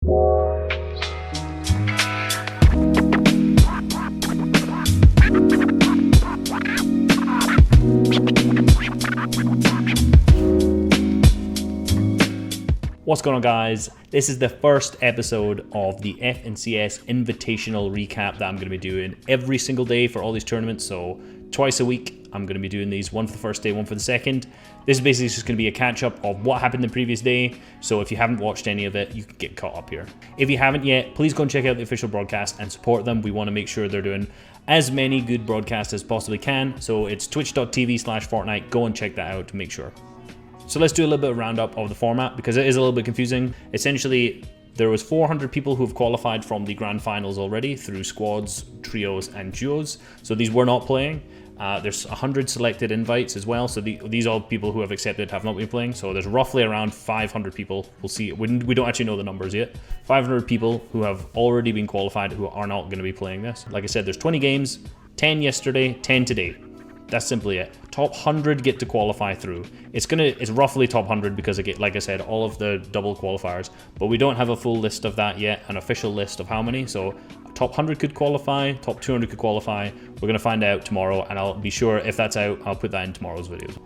What's going on, guys? This is the first episode of the FNCS Invitational recap that I'm going to be doing every single day for all these tournaments. So twice a week, I'm going to be doing these, one for the first day, one for the second. This is basically just going to be a catch-up of what happened the previous day. So if you haven't watched any of it, you can get caught up here. If you haven't yet, please go and check out the official broadcast and support them. We want to make sure they're doing as many good broadcasts as possibly can. So it's twitch.tv/Fortnite. Go and check that out to make sure. So let's do a little bit of roundup of the format because it is a little bit confusing. Essentially, there was 400 people who have qualified from the grand finals already through squads, trios, and duos. So these were not playing. There's 100 selected invites as well. So these are people who have accepted have not been playing. So there's roughly around 500 people. We'll see. We don't actually know the numbers yet. 500 people who have already been qualified who are not going to be playing this. Like I said, there's 20 games, 10 yesterday, 10 today. That's simply it. Top 100 get to qualify through. It's roughly top 100 because I get, like I said, all of the double qualifiers, but we don't have a full list of that yet, an official list of how many. So top 100 could qualify, top 200 could qualify. We're gonna find out tomorrow, and I'll be sure if that's out, I'll put that in tomorrow's videos.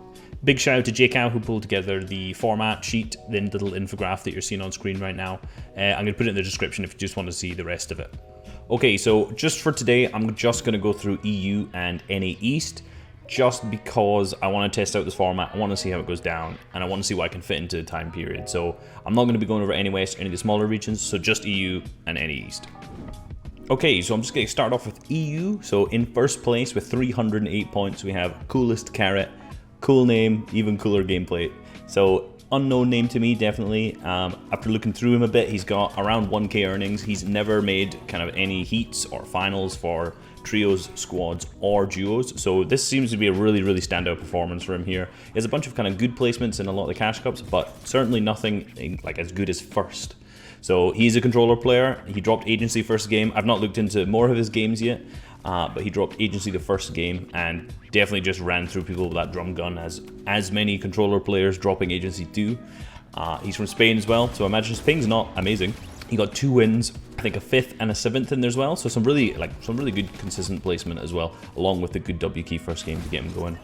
Big shout out to JCow who pulled together the format sheet, the little infograph that you're seeing on screen right now. I'm gonna put it in the description if you just want to see the rest of it. Okay, so just for today, I'm just gonna go through EU and NA East. Just because I want to test out this format, I want to see how it goes down, and I want to see what I can fit into the time period. So I'm not going to be going over any West or any of the smaller regions, so just EU and NA East. Okay, so I'm just going to start off with EU. So in first place with 308 points, we have CoolestCarrot. Cool name, even cooler gameplay. So unknown name to me, definitely. After looking through him a bit, he's got around 1k earnings. He's never made kind of any heats or finals for trios, squads, or duos. So this seems to be a really standout performance for him here. He has a bunch of kind of good placements in a lot of the cash cups, but certainly nothing like as good as first. So he's a controller player. He dropped agency first game. I've not looked into more of his games yet, but he dropped agency the first game and definitely just ran through people with that drum gun, as many controller players dropping agency do. He's from Spain as well, so I imagine his ping's not amazing. He got 2 wins, I think a 5th and a 7th in there as well, so some really good consistent placement as well, along with the good W key first game to get him going.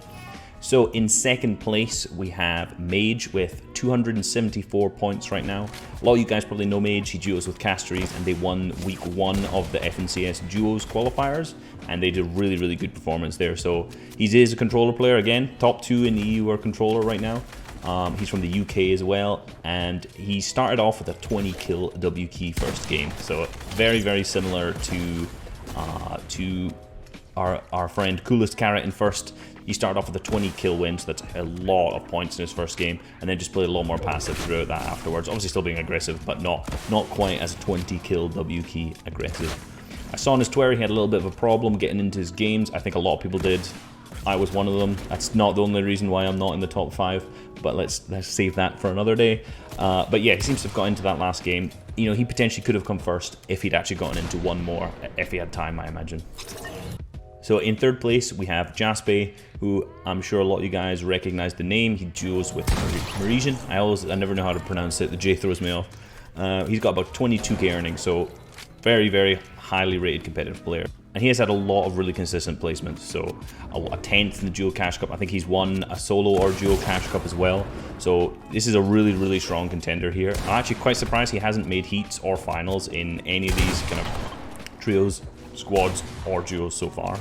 So in second place, we have Mage with 274 points right now. A lot of you guys probably know Mage. He duos with Casteries, and they won week 1 of the FNCS duos qualifiers, and they did really good performance there. So he is a controller player again. Top 2 in the EU are controller right now. He's from the UK as well, and he started off with a 20 kill W key first game. So very similar to our friend CoolestCarrot in first. He started off with a 20 kill win, so that's a lot of points in his first game, and then just played a lot more passive throughout that afterwards. Obviously still being aggressive, but not quite as 20 kill W key aggressive. I saw on his Twitter he had a little bit of a problem getting into his games. I think a lot of people did. I was one of them. That's not the only reason why I'm not in the top 5, but let's save that for another day. But yeah, he seems to have got into that last game. You know, he potentially could have come first if he'd actually gotten into one more, if he had time, I imagine. So in third place, we have Jaspe, who I'm sure a lot of you guys recognize the name. He duos with Reisshub. I never know how to pronounce it. The J throws me off. He's got about 22k earnings, so very highly rated competitive player. And he has had a lot of really consistent placements, so a 10th in the duo cash cup. I think he's won a solo or duo cash cup as well. So this is a really strong contender here. I'm actually quite surprised he hasn't made heats or finals in any of these kind of trios, squads, or duos so far.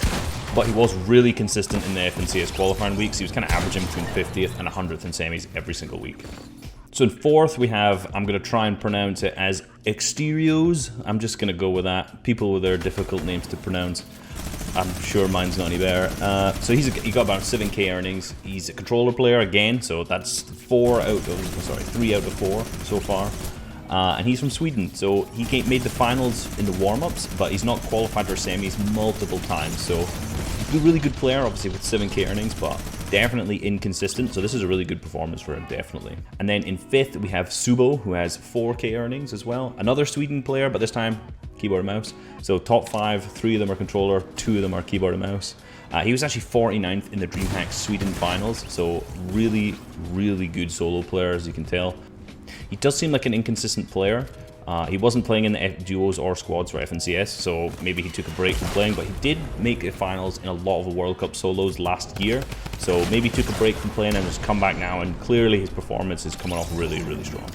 But he was really consistent in the FNCS qualifying weeks. He was kind of averaging between 50th and 100th in semis every single week. So in fourth, we have, I'm going to try and pronounce it as Exterios. I'm just going to go with that. People with their difficult names to pronounce. I'm sure mine's not any better. So he got about 7k earnings. He's a controller player again, so that's 3 out of 4 so far. And he's from Sweden, so he made the finals in the warm-ups, but he's not qualified for semis multiple times. So he's a really good player, obviously with 7k earnings, but definitely inconsistent. So this is a really good performance for him, definitely. And then in fifth, we have Subo, who has 4k earnings as well. Another Sweden player, but this time keyboard and mouse. So top 5, 3 of them are controller, 2 of them are keyboard and mouse. He was actually 49th in the DreamHack Sweden finals, so really good solo player, as you can tell. He does seem like an inconsistent player. He wasn't playing in the duos or squads for FNCS, so maybe he took a break from playing, but he did make the finals in a lot of the World Cup solos last year, so maybe he took a break from playing and has come back now, and clearly his performance is coming off really, really strong.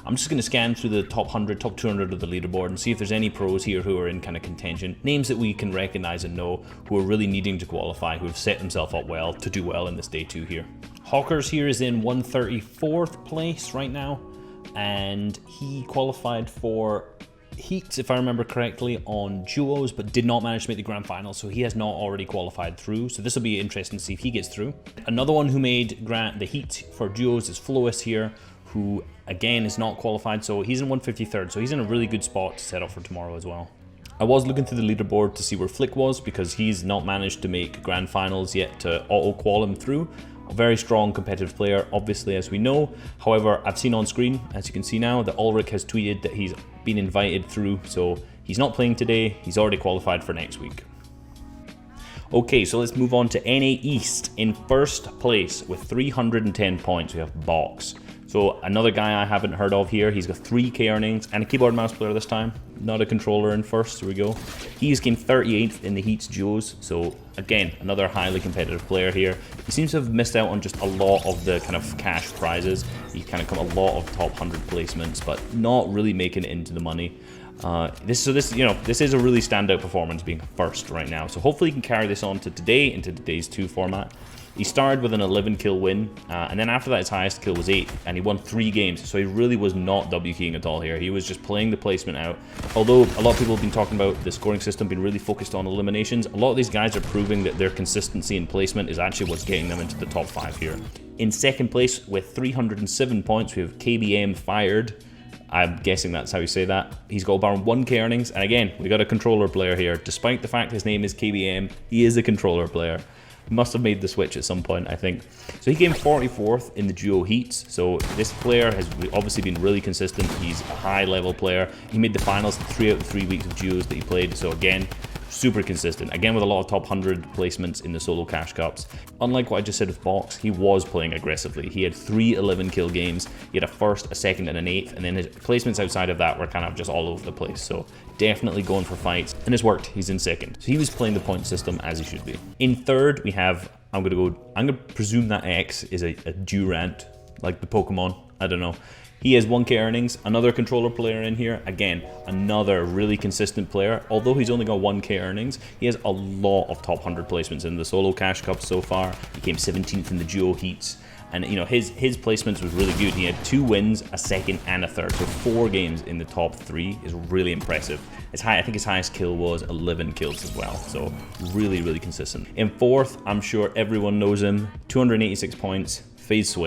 I'm just going to scan through the top 100, top 200 of the leaderboard and see if there's any pros here who are in kind of contention. Names that we can recognize and know who are really needing to qualify, who have set themselves up well to do well in this day 2 here. Hawkers here is in 134th place right now, and he qualified for heats, if I remember correctly, on duos, but did not manage to make the grand final, so he has not already qualified through. So this will be interesting to see if he gets through. Another one who made the heat for duos is FlowiS here, who again is not qualified, so he's in 153rd, so he's in a really good spot to set up for tomorrow as well. I was looking through the leaderboard to see where Flick was, because he's not managed to make grand finals yet to auto-qual him through. A very strong competitive player, obviously, as we know. However, I've seen on screen, as you can see now, that Ulrich has tweeted that he's been invited through, so he's not playing today, he's already qualified for next week. Okay, so let's move on to NA East. In first place with 310 points, we have Box. So another guy I haven't heard of here. He's got 3k earnings and a keyboard mouse player this time. Not a controller in first, here we go. He's gained 38th in the heats duos. So again, another highly competitive player here. He seems to have missed out on just a lot of the kind of cash prizes. He kind of got a lot of top 100 placements, but not really making it into the money. This is a really standout performance being first right now. So hopefully he can carry this on to today, into today's 2 format. He started with an 11 kill win, and then after that his highest kill was 8, and he won 3 games, so he really was not W-keying at all here. He was just playing the placement out. Although a lot of people have been talking about the scoring system being really focused on eliminations, a lot of these guys are proving that their consistency in placement is actually what's getting them into the top 5 here. In second place with 307 points, we have KBM Fired. I'm guessing that's how you say that. He's got about 1k earnings, and again, we got a controller player here. Despite the fact his name is KBM, he is a controller player. Must have made the switch at some point, I think. So he came 44th in the duo heats. So this player has obviously been really consistent. He's a high level player. He made the finals 3 out of 3 weeks of duos that he played. So again, super consistent. Again, with a lot of top 100 placements in the solo cash cups. Unlike what I just said with Box, he was playing aggressively. He had 3 11 kill games. He had a first, a second, and an 8th. And then his placements outside of that were kind of just all over the place. So definitely going for fights. And it's worked. He's in second. So he was playing the point system as he should be. In third, we have, I'm going to presume that X is a Durant, like the Pokemon. I don't know. He has 1k earnings, another controller player in here. Again, another really consistent player. Although he's only got 1k earnings, he has a lot of top 100 placements in the solo cash cups so far. He came 17th in the duo heats. And you know, his placements was really good. He had 2 wins, a second, and a third. So 4 games in the top 3 is really impressive. I think his highest kill was 11 kills as well. So really, really consistent. In fourth, I'm sure everyone knows him. 286 points, Faze.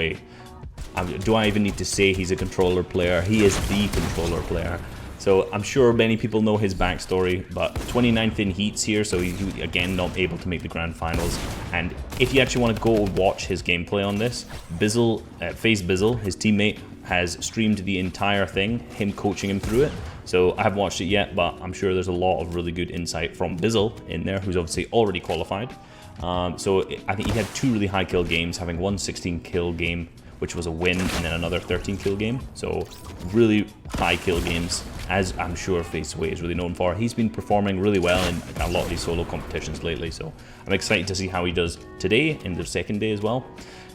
Do I even need to say he's a controller player? He is the controller player. So I'm sure many people know his backstory, but 29th in heats here, so he again not able to make the grand finals. And if you actually want to go watch his gameplay on this, Faze Bizzle, his teammate, has streamed the entire thing, him coaching him through it. So I haven't watched it yet, but I'm sure there's a lot of really good insight from Bizzle in there, who's obviously already qualified. So I think he had 2 really high kill games, having one 16 kill game, which was a win, and then another 13 kill game. So really high kill games, as I'm sure Faze is really known for. He's been performing really well in a lot of these solo competitions lately, so I'm excited to see how he does today in the second day as well.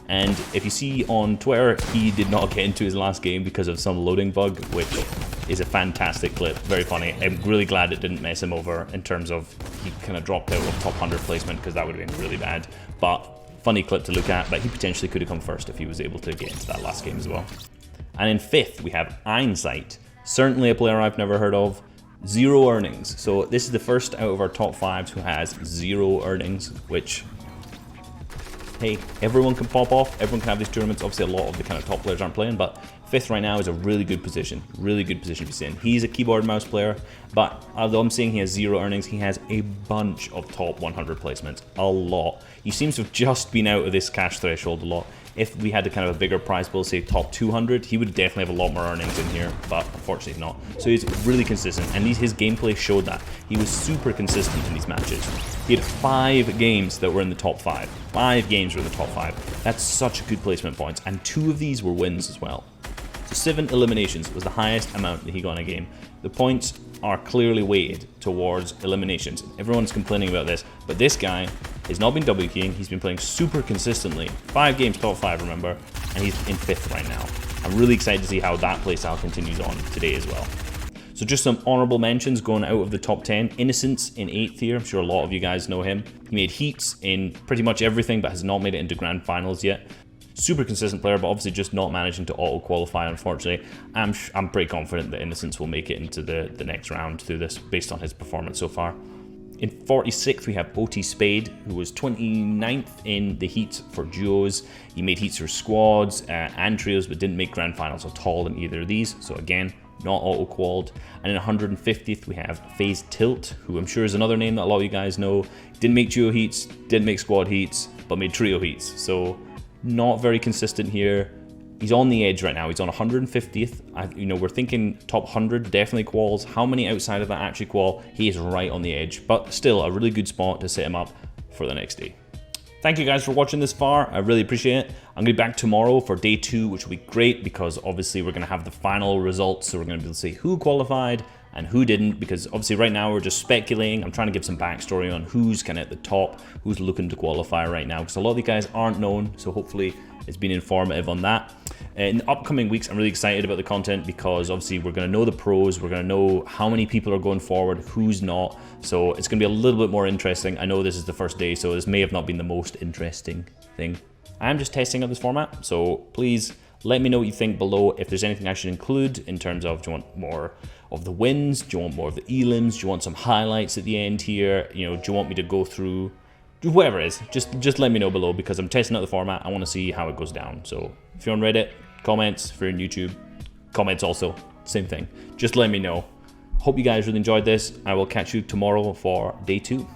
And if you see on Twitter, he did not get into his last game because of some loading bug, which is a fantastic clip, very funny. I'm really glad it didn't mess him over in terms of he kind of dropped out of top 100 placement, because that would have been really bad. But funny clip to look at, but he potentially could have come first if he was able to get into that last game as well. And in fifth, we have Einsight. Certainly a player I've never heard of. 0 earnings. So this is the first out of our top 5s who has 0 earnings, which, hey, everyone can pop off. Everyone can have these tournaments. Obviously, a lot of the kind of top players aren't playing, but fifth right now is a really good position. Really good position to be in. He's a keyboard mouse player, but although I'm saying he has 0 earnings, he has a bunch of top 100 placements. A lot. He seems to have just been out of this cash threshold a lot. If we had a kind of a bigger prize pool, say top 200, he would definitely have a lot more earnings in here, but unfortunately not. So he's really consistent, and his gameplay showed that. He was super consistent in these matches. He had 5 games that were in the top 5. 5 games were in the top 5. That's such good placement points, and 2 of these were wins as well. 7 eliminations was the highest amount that he got in a game. The points are clearly weighted towards eliminations. Everyone's complaining about this, but this guy has not been W keying. He's been playing super consistently. 5 games top 5, remember, and he's in 5th right now. I'm really excited to see how that playstyle continues on today as well. So just some honorable mentions going out of the top 10. Innocence in 8th here. I'm sure a lot of you guys know him. He made heats in pretty much everything, but has not made it into grand finals yet. Super consistent player, but obviously just not managing to auto-qualify, unfortunately. I'm pretty confident that Innocence will make it into the next round through this, based on his performance so far. In 46th, we have OT Spade, who was 29th in the heats for duos. He made heats for squads and trios, but didn't make grand finals at all in either of these. So again, not auto-qualled. And in 150th, we have Faze Tilt, who I'm sure is another name that a lot of you guys know. Didn't make duo heats, didn't make squad heats, but made trio heats. So not very consistent here. He's on the edge right now. He's on 150th. We're thinking top 100 definitely quals. How many outside of that actually qual? He is right on the edge, but still a really good spot to set him up for the next day. Thank you guys for watching this far. I really appreciate it. I'm gonna be back tomorrow for day 2, which will be great because obviously we're gonna have the final results. So we're gonna be able to see who qualified and who didn't, because obviously right now we're just speculating. I'm trying to give some backstory on who's kind of at the top, who's looking to qualify right now, because a lot of the guys aren't known. So hopefully it's been informative on that. In the upcoming weeks, I'm really excited about the content because obviously we're going to know the pros, we're going to know how many people are going forward, who's not. So it's going to be a little bit more interesting. I know this is the first day, so this may have not been the most interesting thing. I'm just testing out this format, so please let me know what you think below. If there's anything I should include in terms of, do you want more of the wins? Do you want more of the elims? Do you want some highlights at the end here? Do you want me to go through whatever it is? Just let me know below because I'm testing out the format. I want to see how it goes down. So if you're on Reddit, comments. If you're on YouTube, comments also. Same thing. Just let me know. Hope you guys really enjoyed this. I will catch you tomorrow for day 2.